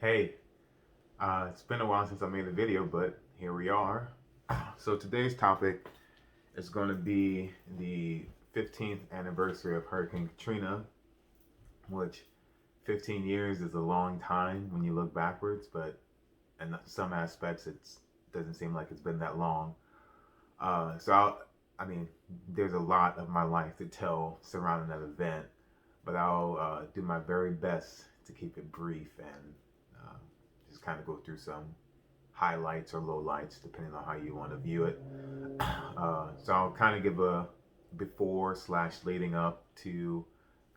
Hey, it's been a while since I made a video, but here we are. So today's topic is going to be the 15th anniversary of Hurricane Katrina, which 15 years is a long time when you look backwards, but in some aspects it doesn't seem like it's been that long. I mean, there's a lot of my life to tell surrounding that event, but I'll do my very best to keep it brief and uh, just kind of go through some highlights or lowlights depending on how you want to view it. So I'll kind of give a before slash leading up to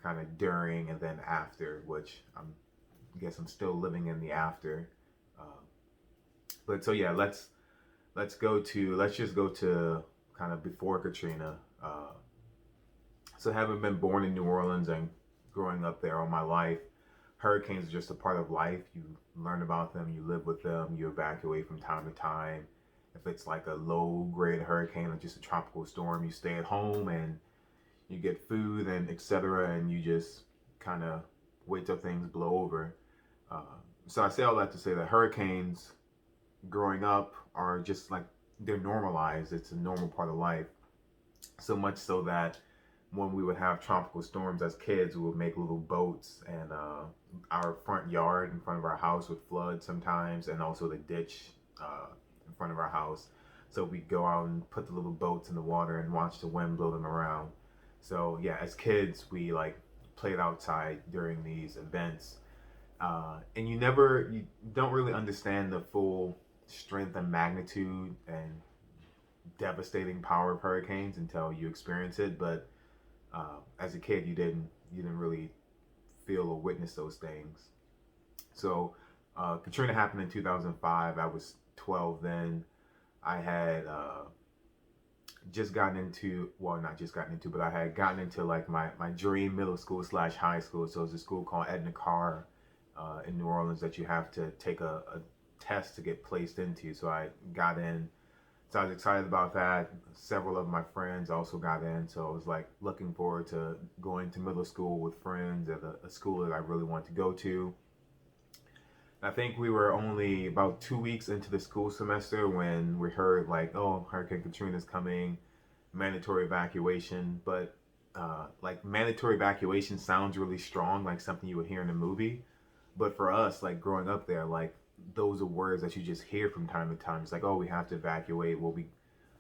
kind of during and then after, which I guess I'm still living in the after. Uh, but so yeah, let's just go to kind of before Katrina. So having been born in New Orleans and growing up there all my life, hurricanes are just a part of life. You learn about them, you live with them, you evacuate from time to time. If it's like a low grade hurricane or just a tropical storm, you stay at home and you get food and etc. And you just kind of wait till things blow over. Uh, so I say all that to say that hurricanes growing up are just like they're normalized. It's a normal part of life. So much so that when we would have tropical storms as kids, we would make little boats, and our front yard in front of our house would flood sometimes, and also the ditch in front of our house. So we'd go out and put the little boats in the water and watch the wind blow them around. So yeah, as kids, we like played outside during these events, and you don't really understand the full strength and magnitude and devastating power of hurricanes until you experience it. But as a kid, you didn't really feel or witness those things. So Katrina happened in 2005. I was 12 then. I had just gotten into, well, not just gotten into, but I had gotten into like my dream middle school slash high school. So it was a school called Edna Carr in New Orleans that you have to take a test to get placed into. So I got in. So I was excited about that. Several of my friends also got in. So I was like looking forward to going to middle school with friends at a school that I really wanted to go to. I think we were only about 2 weeks into the school semester when we heard like, oh, Hurricane Katrina is coming, mandatory evacuation. But like mandatory evacuation sounds really strong, like something you would hear in a movie. But for us, like growing up there, like those are words that you just hear from time to time. It's like, oh, we have to evacuate. We'll be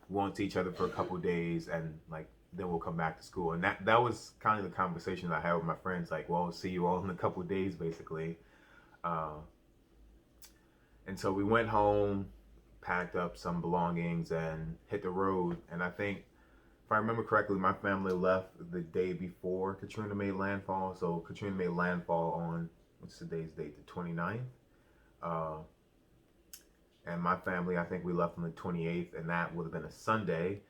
won't see each other for a couple of days, and like then we'll come back to school. And that was kind of the conversation I had with my friends. Like, well, I'll see you all in a couple of days, basically. Uh, and so we went home, packed up some belongings, and hit the road. And I think, if I remember correctly, my family left the day before Katrina made landfall. So Katrina made landfall on, what's today's date? The 29th. Uh, and my family, I think we left on the 28th, and that would have been a Sunday.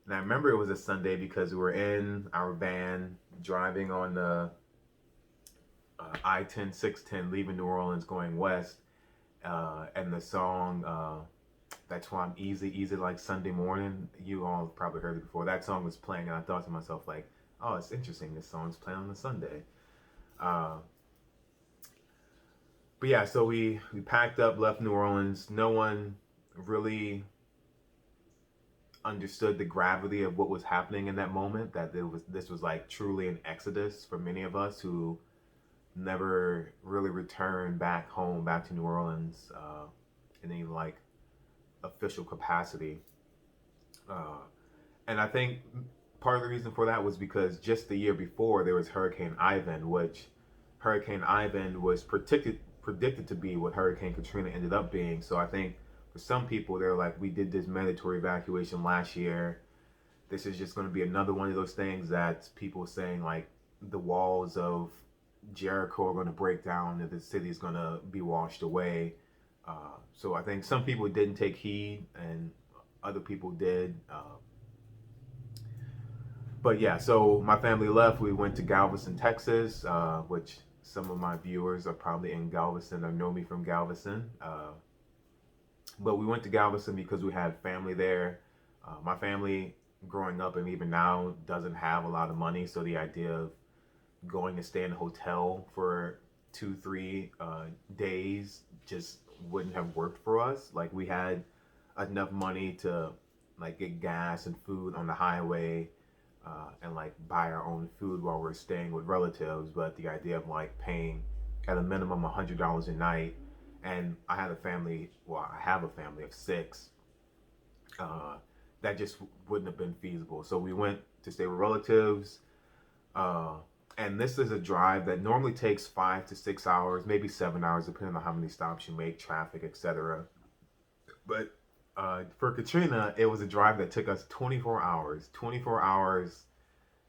And I remember it was a Sunday because we were in our van driving on the I-10, 610, leaving New Orleans, going west. And the song, That's Why I'm Easy, Easy Like Sunday Morning, you all probably heard it before. That song was playing, and I thought to myself, like, oh, it's interesting. This song's playing on a Sunday. Uh, but yeah, so we packed up, left New Orleans. No one really understood the gravity of what was happening in that moment. That this was like truly an exodus for many of us who never really returned back home, back to New Orleans, in any like official capacity. Uh, and I think part of the reason for that was because just the year before there was Hurricane Ivan, which Hurricane Ivan was predicted to be what Hurricane Katrina ended up being. So I think for some people, they're like, we did this mandatory evacuation last year. This is just going to be another one of those things that people saying like the walls of Jericho are going to break down and the city is going to be washed away. So I think some people didn't take heed and other people did. But yeah, so my family left. We went to Galveston, Texas, which some of my viewers are probably in Galveston or know me from Galveston. But we went to Galveston because we had family there. My family growing up and even now doesn't have a lot of money. So the idea of going to stay in a hotel for 2, 3 days just wouldn't have worked for us. Like we had enough money to like get gas and food on the highway, and like buy our own food while we're staying with relatives. But the idea of like paying at a minimum $100 a night, and I had a family. Well, I have a family of six. Uh, that just wouldn't have been feasible. So we went to stay with relatives. Uh, and this is a drive that normally takes 5 to 6 hours, maybe 7 hours, depending on how many stops you make, traffic, etc. But for Katrina, it was a drive that took us 24 hours. 24 hours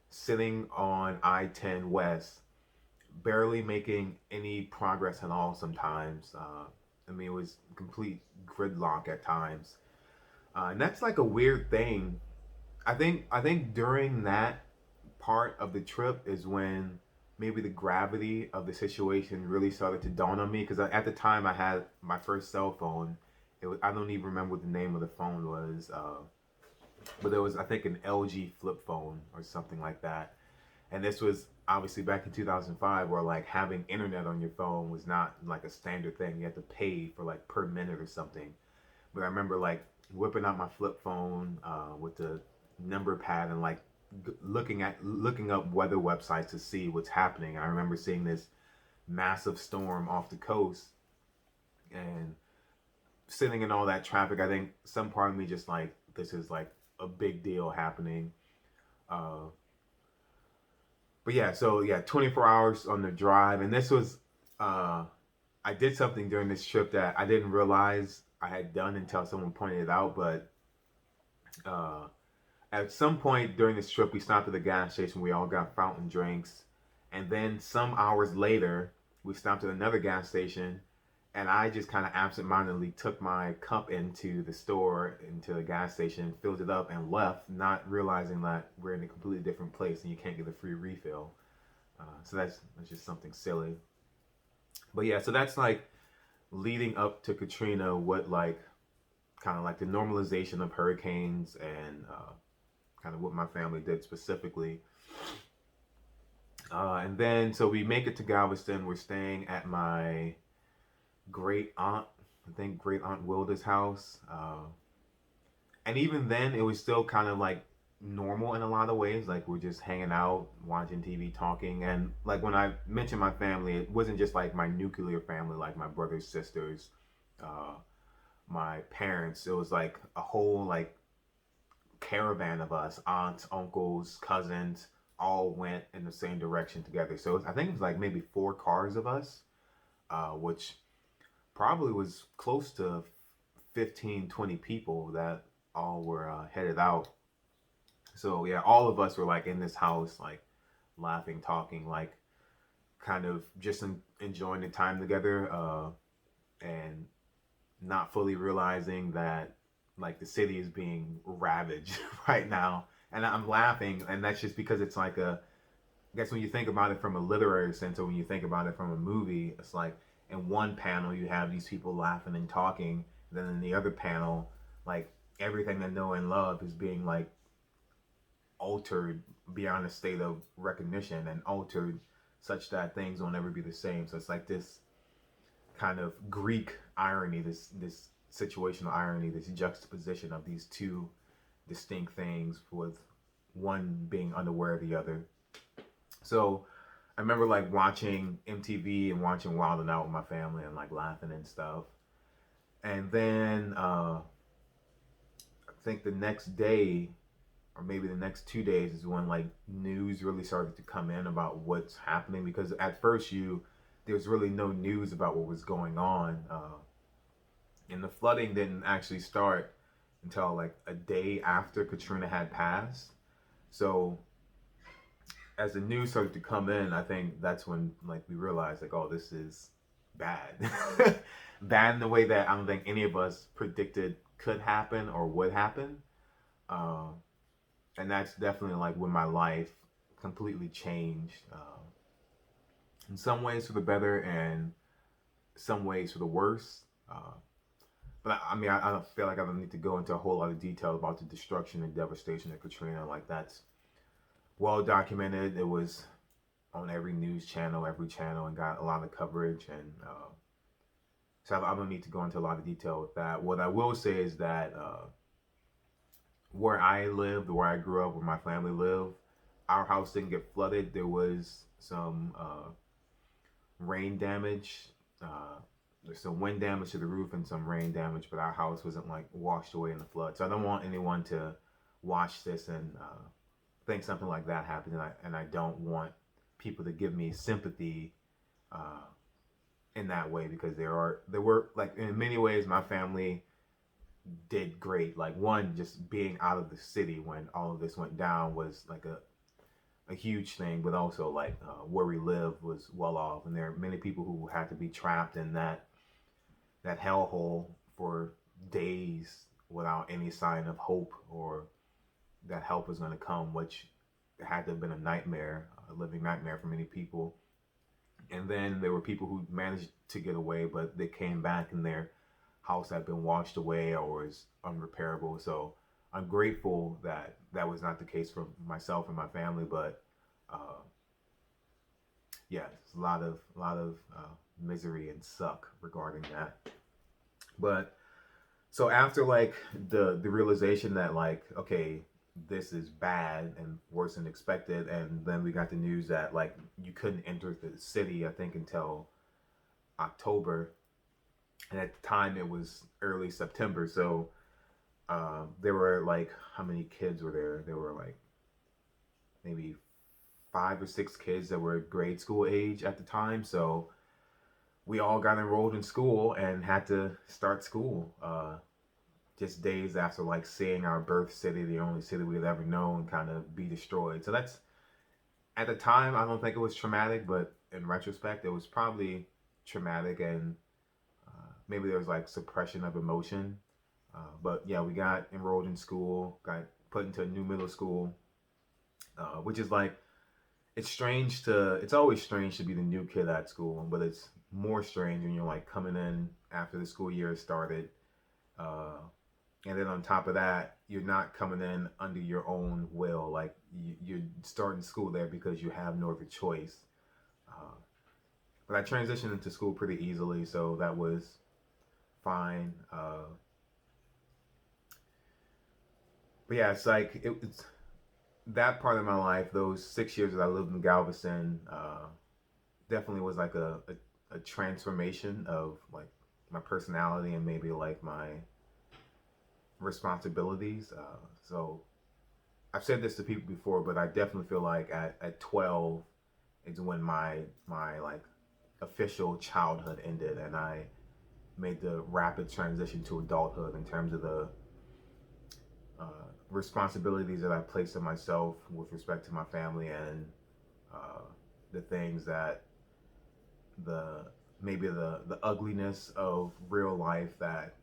sitting on I-10 West, barely making any progress at all sometimes. I mean, it was complete gridlock at times. And that's like a weird thing. I think during that part of the trip is when maybe the gravity of the situation really started to dawn on me, because at the time I had my first cell phone. I don't even remember what the name of the phone was, but there was, I think, an LG flip phone or something like that. And this was obviously back in 2005, where like having internet on your phone was not like a standard thing. You had to pay for like per minute or something. But I remember like whipping out my flip phone with the number pad and like looking up weather websites to see what's happening. I remember seeing this massive storm off the coast and sitting in all that traffic. I think some part of me just like, this is like a big deal happening. Uh, but yeah, so yeah, 24 hours on the drive, and this was I did something during this trip that I didn't realize I had done until someone pointed it out. But uh, at some point during this trip, we stopped at the gas station. We all got fountain drinks, and then some hours later, we stopped at another gas station, and I just kind of absentmindedly took my cup into the store, into the gas station, filled it up, and left, not realizing that we're in a completely different place and you can't get a free refill. So that's just something silly. But yeah, so that's like leading up to Katrina, what like kind of like the normalization of hurricanes, and kind of what my family did specifically. And then so we make it to Galveston. We're staying at my great aunt, I think great aunt Wilda's house. And even then, it was still kind of like normal in a lot of ways. Like we're just hanging out, watching TV, talking. And like when I mentioned my family, it wasn't just like my nuclear family, like my brothers, sisters, uh, my parents. It was like a whole like caravan of us, aunts, uncles, cousins, all went in the same direction together. So I think it was like maybe 4 cars of us, which probably was close to 15, 20 people that all were headed out. So yeah, all of us were like in this house, like laughing, talking, like kind of just enjoying the time together, and not fully realizing that like the city is being ravaged right now. And I'm laughing, and that's just because it's like I guess when you think about it from a literary sense, or when you think about it from a movie, it's like in one panel you have these people laughing and talking, and then in the other panel, like everything they know and love is being like altered beyond a state of recognition, and altered such that things will never be the same. So it's like this kind of Greek irony, this situational irony, this juxtaposition of these two distinct things, with one being unaware of the other. So I remember like watching MTV and watching Wild 'N Out with my family and like laughing and stuff. And then I think the next day, or maybe the next 2 days, is when like news really started to come in about what's happening. Because at first there's really no news about what was going on, and the flooding didn't actually start until like a day after Katrina had passed. So as the news started to come in, I think that's when like we realized like, oh, this is bad. Bad in the way that I don't think any of us predicted could happen or would happen. Um, and that's definitely like when my life completely changed, in some ways for the better, and some ways for the worse. But I mean, I don't feel like I don't need to go into a whole lot of detail about the destruction and devastation of Katrina. Like that's well documented. It was on every news channel, every channel, and got a lot of coverage. And so I don't need to go into a lot of detail with that. What I will say is that where I lived, where I grew up, where my family lived, our house didn't get flooded. There was some rain damage. There's some wind damage to the roof and some rain damage, but our house wasn't like washed away in the flood. So I don't want anyone to watch this and think something like that happened. And I don't want people to give me sympathy in that way, because there were like, in many ways my family did great. Like, one, just being out of the city when all of this went down was like a huge thing, but also like where we live was well off, and there are many people who had to be trapped in that hellhole for days without any sign of hope or that help was going to come, which had to have been a nightmare, a living nightmare for many people. And then there were people who managed to get away, but they came back and their house had been washed away or was unrepairable. So I'm grateful that that was not the case for myself and my family, but yeah, it's a lot of misery and suck regarding that. But so after like the realization that like, okay, this is bad and worse than expected, and then we got the news that like you couldn't enter the city, I think, until October, and at the time it was early September. So there were like, how many kids were there? There were like maybe 5 or 6 kids that were grade school age at the time. So we all got enrolled in school and had to start school just days after like seeing our birth city, the only city we had ever known, kind of be destroyed. So that's, at the time, I don't think it was traumatic, but in retrospect, it was probably traumatic, and maybe there was like suppression of emotion. But yeah, we got enrolled in school, got put into a new middle school, which is like, it's always strange to be the new kid at school, but it's more strange when you're like coming in after the school year started. And then on top of that, you're not coming in under your own will. Like, you're starting school there because you have no other choice. But I transitioned into school pretty easily, so that was fine. But yeah, it's like, it's that part of my life, those 6 years that I lived in Galveston, definitely was like a transformation of like my personality and maybe like my responsibilities. So I've said this to people before, but I definitely feel like at 12 is when my like official childhood ended, and I made the rapid transition to adulthood in terms of the responsibilities that I placed on myself with respect to my family, and the things that maybe the ugliness of real life that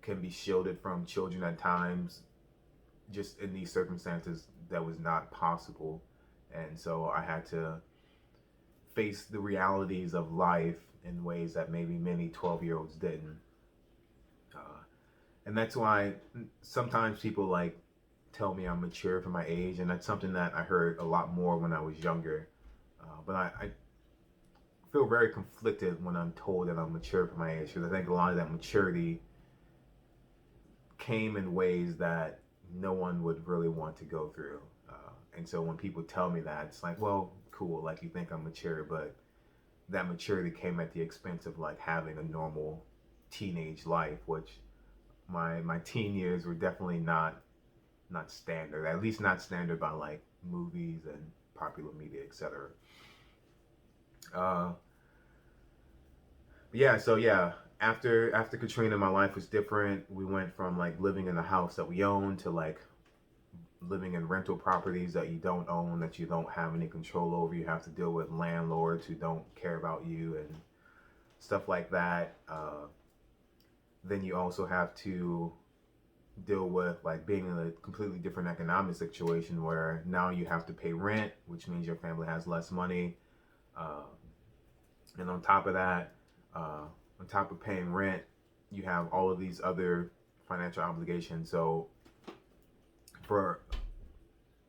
can be shielded from children at times. Just in these circumstances, that was not possible, and so I had to face the realities of life in ways that maybe many 12-year-olds didn't. And that's why sometimes people like tell me I'm mature for my age, and that's something that I heard a lot more when I was younger. But I feel very conflicted when I'm told that I'm mature for my age, because I think a lot of that maturity came in ways that no one would really want to go through. And so when people tell me that, it's like, well, cool, like you think I'm mature, but that maturity came at the expense of like having a normal teenage life, which my teen years were definitely not standard, at least not standard by like movies and popular media, etc. Yeah, so yeah, after Katrina, my life was different. We went from like living in a house that we owned to like living in rental properties that you don't own, that you don't have any control over. You have to deal with landlords who don't care about you and stuff like that. Then you also have to deal with like being in a completely different economic situation where now you have to pay rent, which means your family has less money. And on top of that, on top of paying rent, you have all of these other financial obligations. So for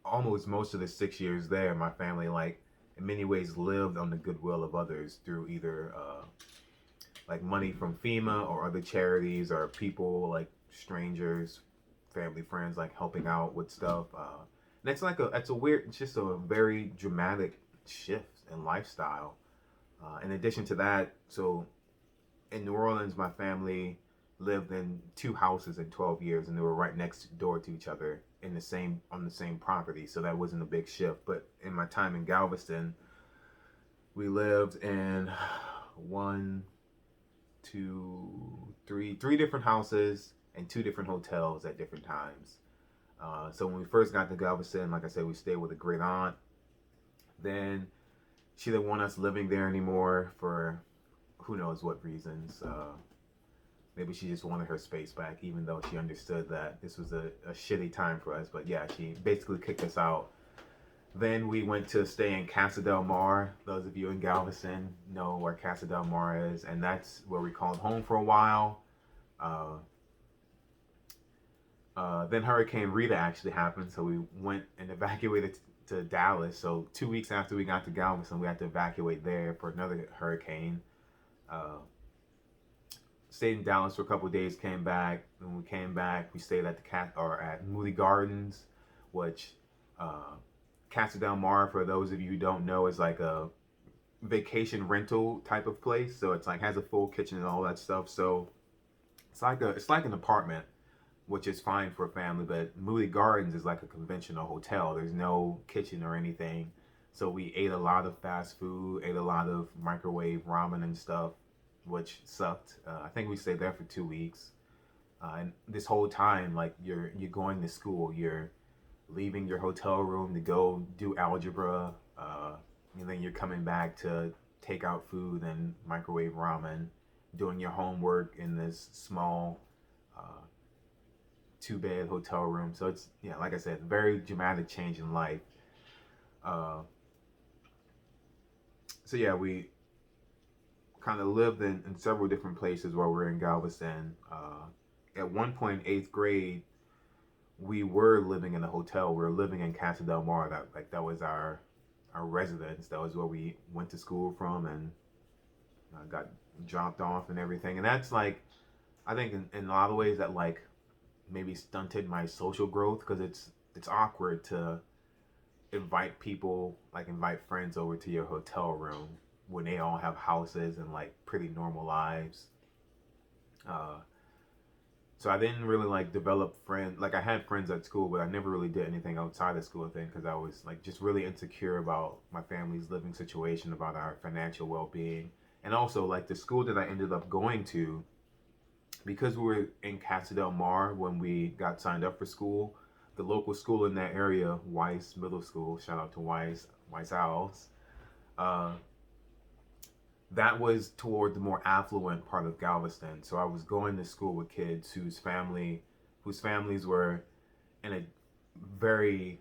almost most of the 6 years there, my family like in many ways lived on the goodwill of others through either like money from FEMA or other charities or people like strangers, family, friends, like helping out with stuff. And it's a weird, it's just a very dramatic shift in lifestyle. In addition to that, so in New Orleans, my family lived in two houses in 12 years, and they were right next door to each other in the same on the same property. So that wasn't a big shift. But in my time in Galveston, we lived in one, two, three different houses and two different hotels at different times. So when we first got to Galveston, like I said, we stayed with a great aunt. Then she didn't want us living there anymore for who knows what reasons. Maybe she just wanted her space back, even though she understood that this was a shitty time for us. But yeah, she basically kicked us out. Then we went to stay in Casa Del Mar. Those of you in Galveston know where Casa Del Mar is, and that's where we called home for a while. Then Hurricane Rita actually happened, so we went and evacuated to Dallas. So 2 weeks after we got to Galveston, we had to evacuate there for another hurricane. Stayed in Dallas for a couple of days, came back. When we came back, we stayed at at Moody Gardens, which Casa Del Mar, for those of you who don't know, is like a vacation rental type of place. So it's like has a full kitchen and all that stuff. So it's like an apartment, which is fine for a family. But Moody Gardens is like a conventional hotel. There's no kitchen or anything. So we ate a lot of fast food, ate a lot of microwave ramen and stuff, which sucked. I think we stayed there for 2 weeks. And this whole time, like you're going to school, you're leaving your hotel room to go do algebra, and then you're coming back to take out food and microwave ramen, doing your homework in this small 2-bed hotel room. So it's, yeah, like I said, very dramatic change in life. So yeah, we kind of lived in several different places while we were in Galveston. At one point, 8th grade, we were living in a hotel. We were living in Casa Del Mar. That was our residence. That was where we went to school from and got dropped off and everything. And that's like, I think in a lot of ways that like maybe stunted my social growth, because it's awkward to invite friends over to your hotel room when they all have houses and like pretty normal lives. So I didn't really like develop friends. Like I had friends at school, but I never really did anything outside of school thing, because I was like just really insecure about my family's living situation, about our financial well-being. And also like the school that I ended up going to, because we were in Casa Del Mar when we got signed up for school, the local school in that area, Weiss Middle School, shout out to Weiss Owls, that was toward the more affluent part of Galveston. So I was going to school with kids whose families were in a very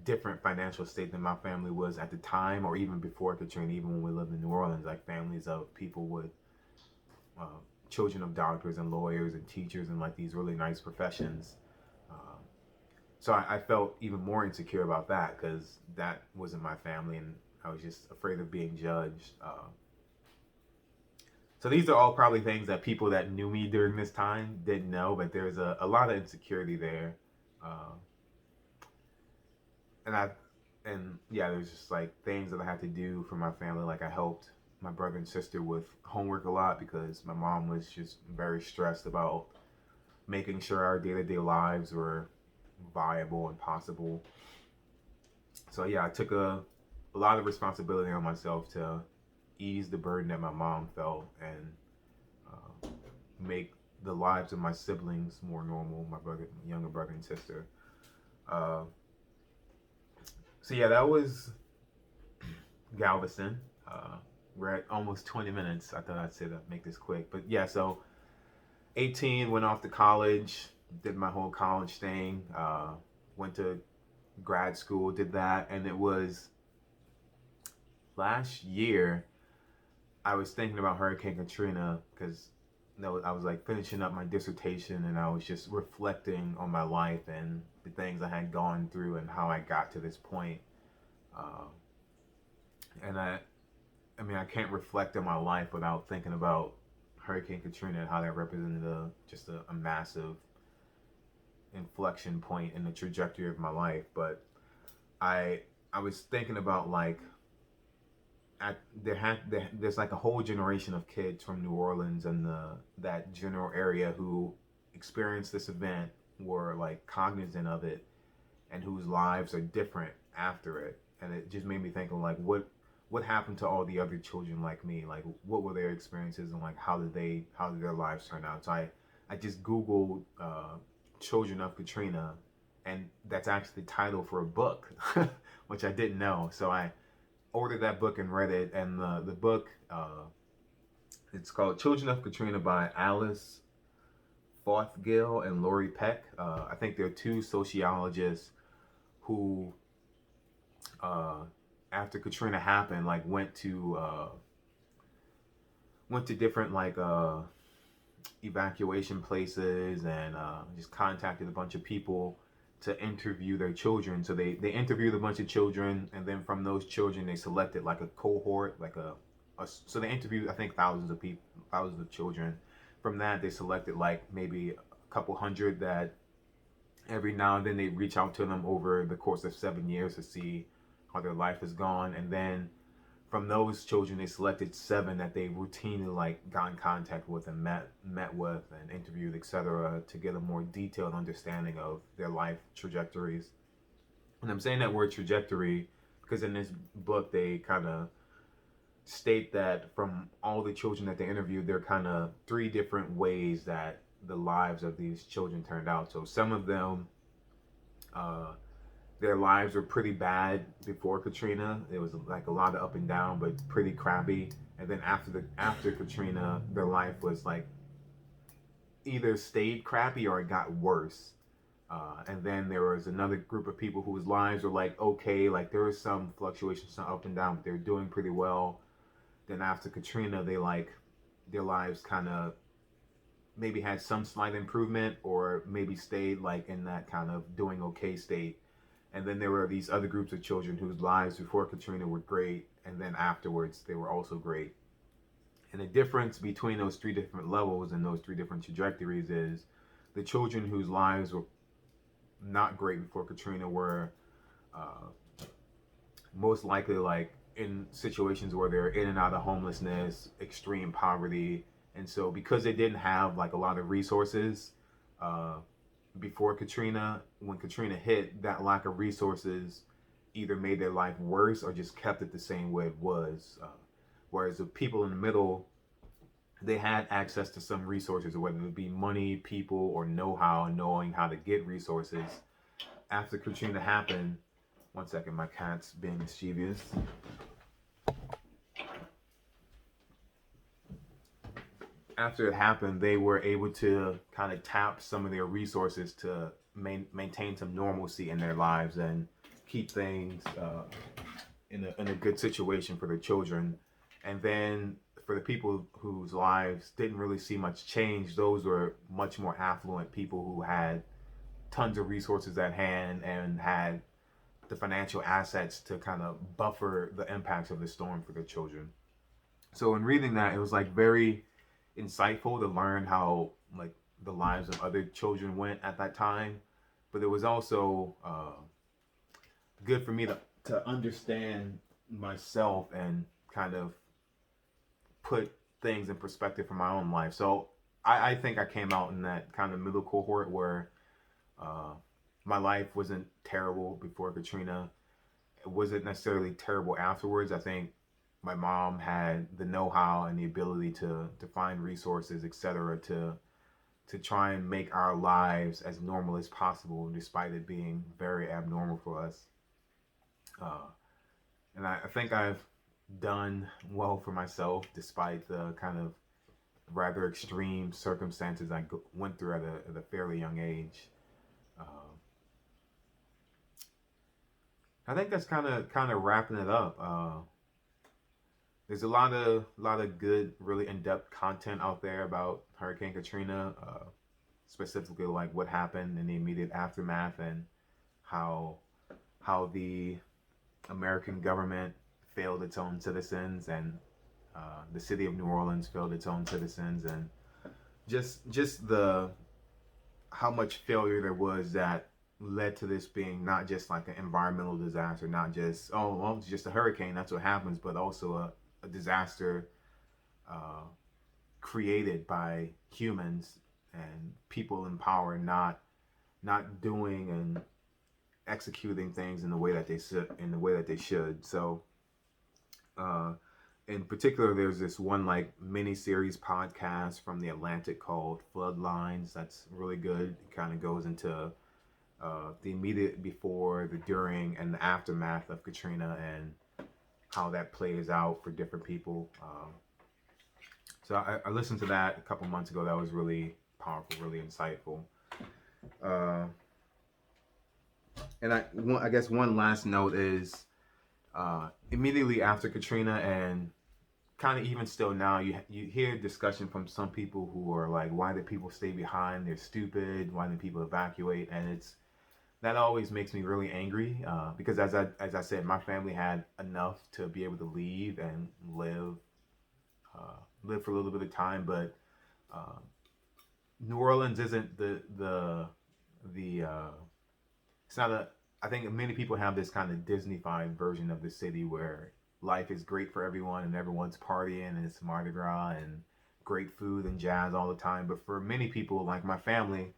different financial state than my family was at the time, or even before Katrina, even when we lived in New Orleans, like families of people with children of doctors and lawyers and teachers and like these really nice professions. So I felt even more insecure about that, because that wasn't my family, and I was just afraid of being judged. So these are all probably things that people that knew me during this time didn't know, but there's a lot of insecurity there. And yeah, there's just like things that I had to do for my family. Like I helped my brother and sister with homework a lot, because my mom was just very stressed about making sure our day-to-day lives were viable and possible. So yeah, I took a lot of responsibility on myself to ease the burden that my mom felt, and make the lives of my siblings more normal, my younger brother and sister. So yeah, that was Galveston. We're at almost 20 minutes. I thought I'd say to make this quick, but yeah, so 18, went off to college, did my whole college thing, went to grad school, did that, and it was last year I was thinking about Hurricane Katrina, because I was like finishing up my dissertation, and I was just reflecting on my life and the things I had gone through and how I got to this point. And I mean, I can't reflect on my life without thinking about Hurricane Katrina and how that represented just a massive inflection point in the trajectory of my life. But I I was thinking about like there's like a whole generation of kids from New Orleans and that general area who experienced this event, were like cognizant of it, and whose lives are different after it. And it just made me think of like what happened to all the other children like me? Like what were their experiences, and like how did their lives turn out? So I just googled children of Katrina, and that's actually the title for a book, which I didn't know. So I ordered that book and read it. And the book, it's called Children of Katrina by Alice Fauthgill and Lori Peck. I think they're two sociologists who, uh, after Katrina happened, like went to different like evacuation places, and just contacted a bunch of people to interview their children. So they interviewed a bunch of children, and then from those children they selected like a cohort, like so they interviewed I think thousands of people, thousands of children. From that they selected like maybe a couple hundred that every now and then they reach out to them over the course of 7 years to see how their life has gone. And then from those children they selected seven that they routinely like got in contact with and met with and interviewed, etc., to get a more detailed understanding of their life trajectories. And I'm saying that word trajectory because in this book they kind of state that from all the children that they interviewed, there are kind of three different ways that the lives of these children turned out. So some of them, uh, their lives were pretty bad before Katrina. It was like a lot of up and down, but pretty crappy. And then after Katrina, their life was like either stayed crappy or it got worse. And then there was another group of people whose lives were like okay, like there was some fluctuations, some up and down, but they're doing pretty well. Then after Katrina, they like their lives kind of maybe had some slight improvement or maybe stayed like in that kind of doing okay state. And then there were these other groups of children whose lives before Katrina were great, and then afterwards they were also great. And the difference between those three different levels and those three different trajectories is the children whose lives were not great before Katrina were uh, most likely like in situations where they're in and out of homelessness, extreme poverty. And so because they didn't have like a lot of resources uh, before Katrina, when Katrina hit, that lack of resources either made their life worse or just kept it the same way it was. Whereas the people in the middle, they had access to some resources, whether it be money, people, or know-how, knowing how to get resources. After Katrina happened, one second, my cat's being mischievous. After it happened, they were able to kind of tap some of their resources to maintain some normalcy in their lives and keep things in a good situation for their children. And then for the people whose lives didn't really see much change, those were much more affluent people who had tons of resources at hand and had the financial assets to kind of buffer the impacts of the storm for their children. So in reading that, it was like very insightful to learn how like the lives of other children went at that time, but it was also good for me to understand myself and kind of put things in perspective for my own life. So I think I came out in that kind of middle cohort where uh, my life wasn't terrible before Katrina. It wasn't necessarily terrible afterwards. I think my mom had the know-how and the ability to find resources, etc., to try and make our lives as normal as possible, despite it being very abnormal for us. Uh, and I think I've done well for myself, despite the kind of rather extreme circumstances I went through at a fairly young age. Uh, I think that's kind of wrapping it up. There's a lot of good, really in-depth content out there about Hurricane Katrina, specifically like what happened in the immediate aftermath and how how the American government failed its own citizens, and the city of New Orleans failed its own citizens, and just the how much failure there was that led to this being not just like an environmental disaster, not just oh well it's just a hurricane, that's what happens, but also a disaster uh, created by humans and people in power not doing and executing things in the way that they should. So uh, in particular, there's this one like mini series podcast from the Atlantic called Floodlines. That's really good. It kind of goes into the immediate before, the during, and the aftermath of Katrina and how that plays out for different people. So I listened to that a couple months ago. That was really powerful, really insightful. Uh, and I guess one last note is immediately after Katrina and kind of even still now, you hear discussion from some people who are like, why did people stay behind? They're stupid. Why did people evacuate? And that always makes me really angry because as I said, my family had enough to be able to leave and live for a little bit of time, but uh, New Orleans isn't the it's not a I think many people have this kind of Disneyfied version of the city where life is great for everyone and everyone's partying and it's Mardi Gras and great food and jazz all the time. But for many people, like my family,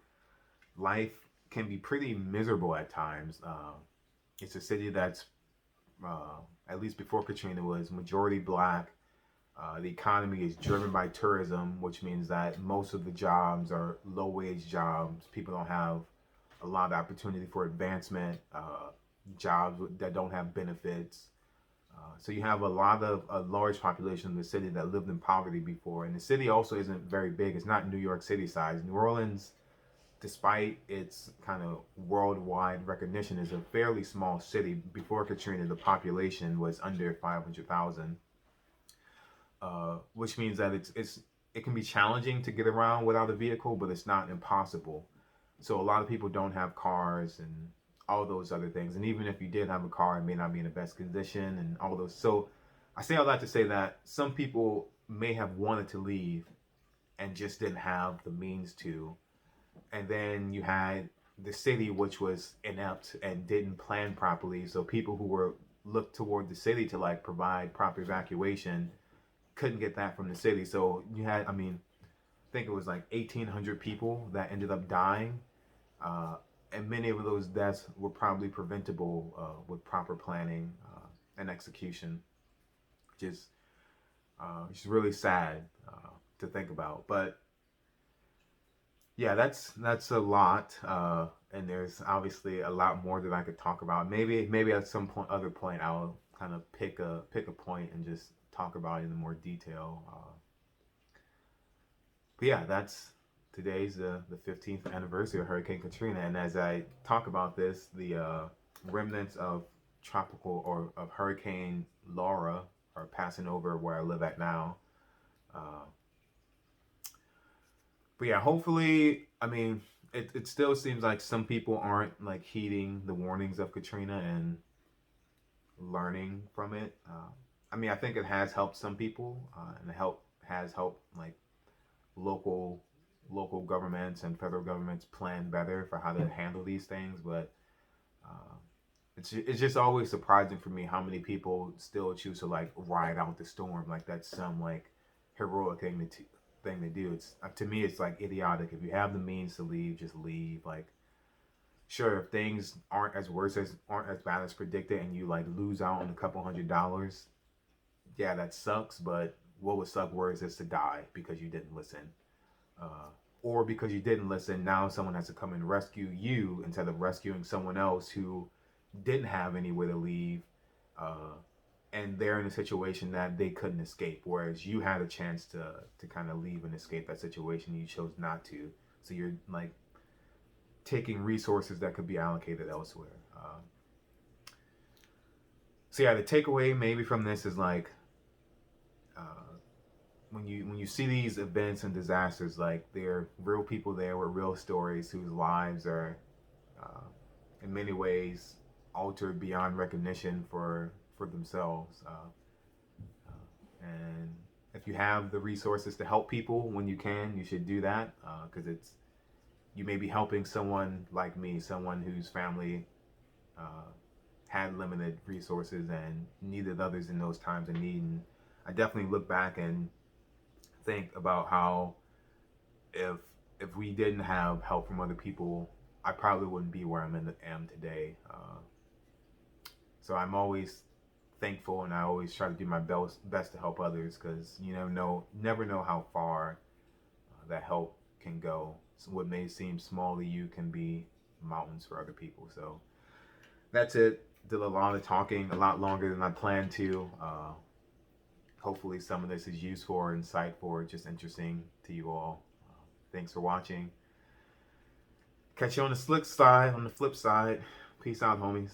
life can be pretty miserable at times. It's a city that's, at least before Katrina, was majority black. The economy is driven by tourism, which means that most of the jobs are low wage jobs. People don't have a lot of opportunity for advancement, jobs that don't have benefits. So you have a large population of the city that lived in poverty before. And the city also isn't very big. It's not New York City size. New Orleans, despite its kind of worldwide recognition, is a fairly small city. Before Katrina, the population was under 500,000. Which means that it can be challenging to get around without a vehicle, but it's not impossible. So a lot of people don't have cars and all those other things. And even if you did have a car, it may not be in the best condition and all those. So I say all that to say that some people may have wanted to leave and just didn't have the means to. And then you had the city, which was inept and didn't plan properly. So people who were looked toward the city to like provide proper evacuation couldn't get that from the city. So you had, I mean, I think it was like 1,800 people that ended up dying. And many of those deaths were probably preventable with proper planning and execution, which is just really sad to think about. But yeah, that's a lot, and there's obviously a lot more that I could talk about. Maybe at some other point I'll kind of pick a point and just talk about it in more detail. But yeah, today's the 15th anniversary of Hurricane Katrina, and as I talk about this, the remnants of of Hurricane Laura are passing over where I live at now. Uh, but yeah, hopefully, I mean, it still seems like some people aren't like heeding the warnings of Katrina and learning from it. I mean, I think it has helped some people, and has helped like local governments and federal governments plan better for how to handle these things. But uh, it's just always surprising for me how many people still choose to like ride out the storm like that's some like heroic thing to do. It's to me it's like idiotic. If you have the means to leave, just leave. Like sure, if things aren't as bad as predicted and you like lose out on a couple $100, yeah, that sucks. But what would suck worse is to die because you didn't listen. Or because you didn't listen, now someone has to come and rescue you instead of rescuing someone else who didn't have anywhere to leave, and they're in a situation that they couldn't escape, whereas you had a chance to kind of leave and escape that situation. You chose not to, so you're like taking resources that could be allocated elsewhere. So yeah, the takeaway maybe from this is like, when you see these events and disasters, like there are real people there with real stories whose lives are, in many ways, altered beyond recognition for themselves. And if you have the resources to help people when you can, you should do that, because you may be helping someone like me, someone whose family had limited resources and needed others in those times of need. And I definitely look back and think about how if we didn't have help from other people, I probably wouldn't be where am today. So I'm always thankful, and I always try to do my best to help others, because you never know how far that help can go. So what may seem small to you can be mountains for other people. So that's it. Did a lot of talking, a lot longer than I planned to. Hopefully some of this is useful or insightful or just interesting to you all. Thanks for watching. Catch you on the flip side. Peace out, homies.